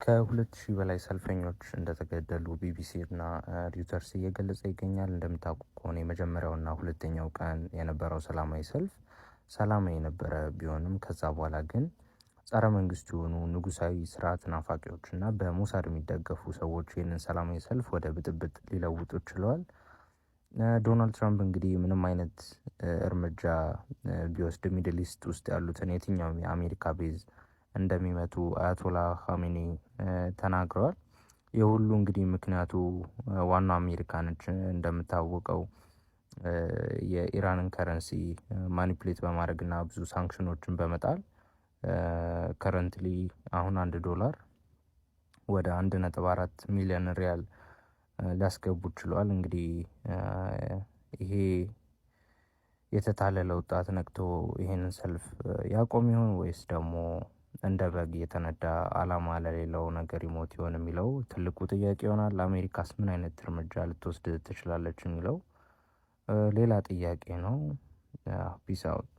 ከ2000 በላይ ሰልፈኞች እንደተገደሉ ቢቢሲ እና ሪውተርስ እየገለጸ ይገኛል። እንደምታውቁ ከሆነ የመጀመሪያውና ሁለተኛው ቀን የነበረው ሰላማዊ ሰልፍ ሰላማዊ የነበረ ቢሆንም ከዛ በኋላ ግን ጸረ መንግስት የሆኑ ንጉሳዊ ስርዓት ናፋቂዎችና በሞሳድ የሚደገፉ ሰዎች ይህንን ሰላማዊ ሰልፍ ወደ ብጥብጥ ሊለውጡ ችለዋል። ዶናልድ ትራምፕ እንግዲህ ምንም አይነት እርምጃ ቢወስድ ሚድል ኢስት ውስጥ ያሉትን የትኛውም የአሜሪካ ቤዝ እንደሚመቱ አያቶላ ኻሜኒ ተናግረዋል። የሁሉ እንግዲህ ምክንያቱ ዋናው አሜሪካ ነች። እንደምታወቀው የኢራንን ከረንሲ ማኒፕሌት በማድረግና ብዙ ሳንክሽኖችን በመጣል ከረንትሊ አሁን $1 ወደ 1.4 ሚሊዮን ሪያል ሊያስገቡ ችሏል። እንግዲህ ይሄ የተታለለ ወጣት ነቅቶ ይሄንን ሰልፍ ያቆም ይሆን ወይስ ደግሞ እንደ በግ የተነዳ አላማ ለሌለው ነገር ይሞት ይሆን የሚለው ትልቁ ጥያቄ ይሆናል። አሜሪካስ ምን አይነት እርምጃ ልትወስድ ትችላለች የሚለው ሌላ ጥያቄ ነው። ፒስ አውት።